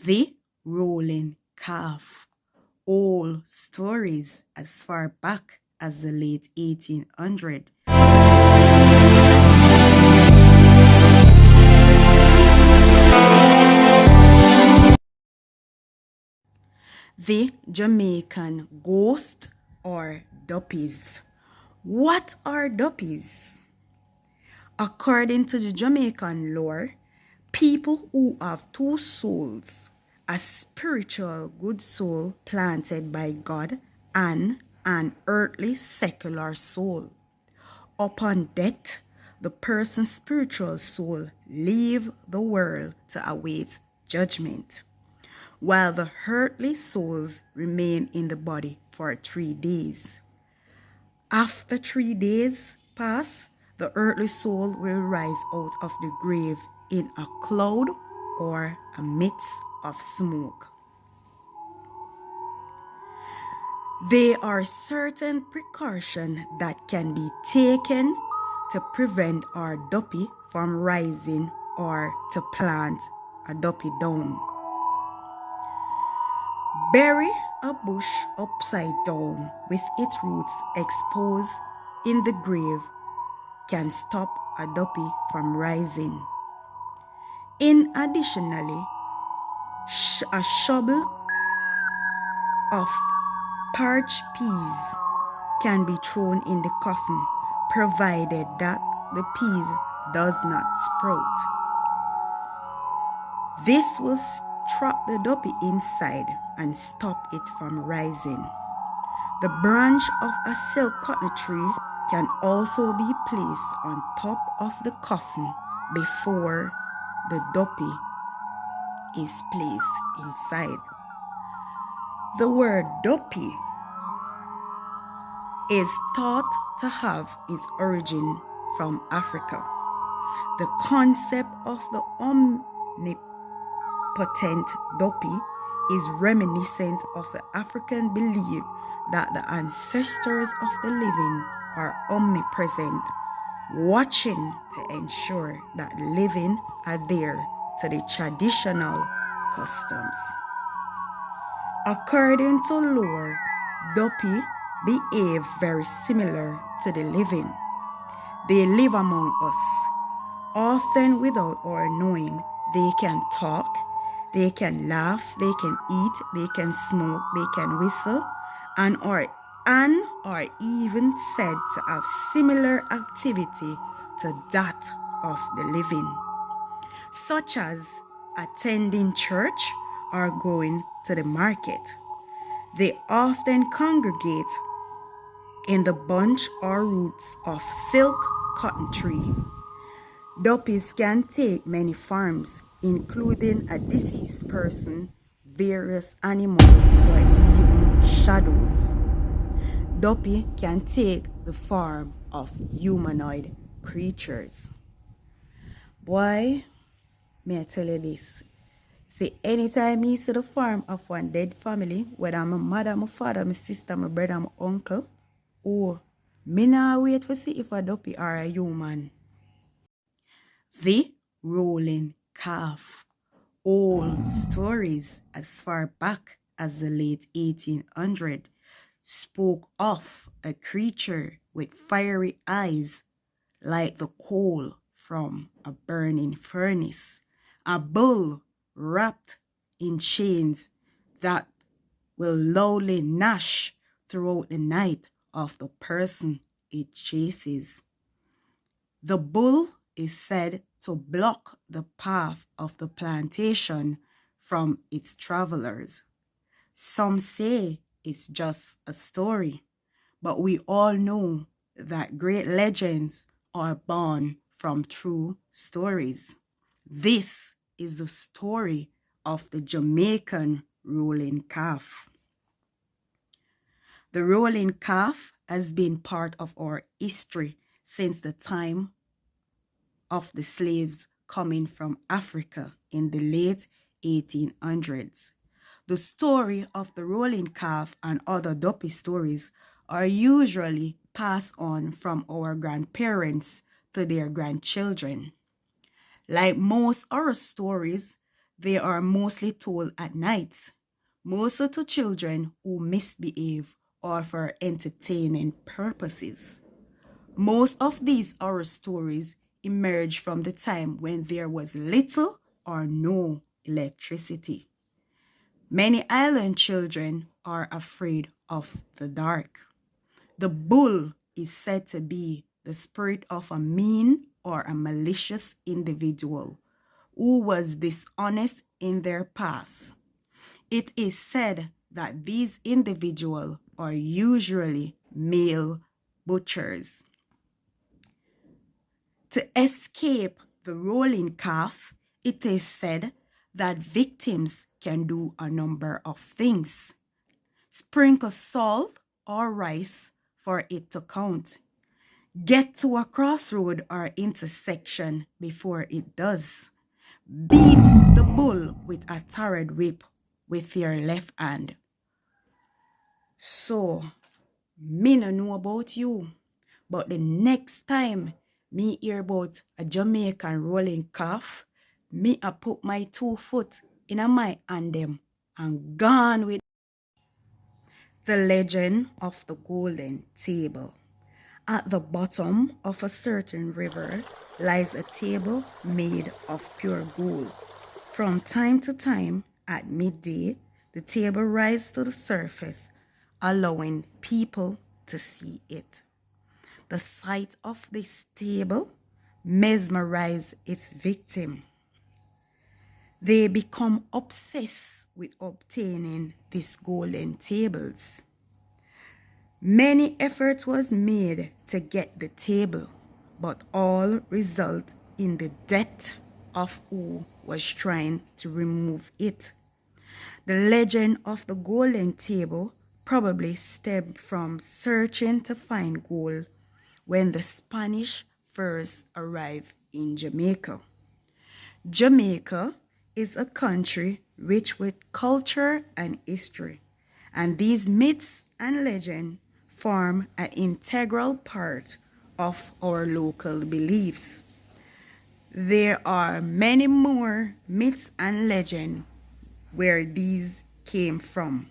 The rolling calf. Old stories as far back as the late 1800s. The Jamaican ghost or duppies. What are duppies? According to the Jamaican lore, people who have two souls, a spiritual good soul planted by God and an earthly secular soul. Upon death, the person's spiritual soul leave the world to await judgment, while the earthly souls remain in the body for 3 days. After 3 days pass, the earthly soul will rise out of the grave in a cloud or a midst of smoke. There are certain precautions that can be taken to prevent our duppy from rising or to plant a duppy down. Bury a bush upside down with its roots exposed in the grave can stop a duppy from rising. Additionally, a shovel of parched peas can be thrown in the coffin, provided that the peas does not sprout. This will trap the duppy inside and stop it from rising. The branch of a silk cotton tree can also be placed on top of the coffin before the duppy is placed inside. The word duppy is thought to have its origin from Africa. The concept of the omnipotent duppy is reminiscent of the African belief that the ancestors of the living are omnipresent, watching to ensure that the living adhere to the traditional customs. According to lore, duppy behave very similar to the living. They live among us, often without our knowing. They can talk, they can laugh, they can eat, they can smoke, they can whistle, and are even said to have similar activity to that of the living, such as attending church or going to the market. They often congregate in the bunch or roots of silk cotton tree. Duppies can take many forms, including a deceased person, various animals, or even shadows. Duppy can take the form of humanoid creatures. Boy, may I tell you this. See, anytime me see the form of one dead family, whether my mother, my father, my sister, my brother, my uncle, me nah wait to see if a duppy or a human. The rolling calf. Old stories as far back as the late 1800s spoke of a creature with fiery eyes like the coal from a burning furnace, a bull wrapped in chains that will loudly gnash throughout the night of the person it chases. The bull is said to block the path of the plantation from its travelers. Some say it's just a story, but we all know that great legends are born from true stories. This is the story of the Jamaican rolling calf. The rolling calf has been part of our history since the time of the slaves coming from Africa in the late 1800s. The story of the rolling calf and other duppy stories are usually passed on from our grandparents to their grandchildren. Like most horror stories, They are mostly told at night, mostly to children who misbehave or for entertaining purposes. Most of these horror stories emerge from the time when there was little or no electricity. Many island children are afraid of the dark. The bull is said to be the spirit of a mean or a malicious individual who was dishonest in their past. It is said that these individuals are usually male butchers. To escape the rolling calf, it is said that victims can do a number of things. Sprinkle salt or rice for it to count. Get to a crossroad or intersection before it does. Beat the bull with a tarred whip with your left hand. So, me no know about you, but the next time me hear about a Jamaican rolling calf, me a put my 2 foot in a my hand them and gone with the legend of the golden table. At the bottom of a certain river lies a table made of pure gold. From time to time, at midday, the table rises to the surface, allowing people to see it. The sight of this table mesmerizes its victim. They become obsessed with obtaining these golden tables. Many efforts was made to get the table, but all result in the death of who was trying to remove it. The legend of the golden table probably stemmed from searching to find gold when the Spanish first arrived in Jamaica. Jamaica is a country rich with culture and history, and these myths and legends form an integral part of our local beliefs. There are many more myths and legends where these came from.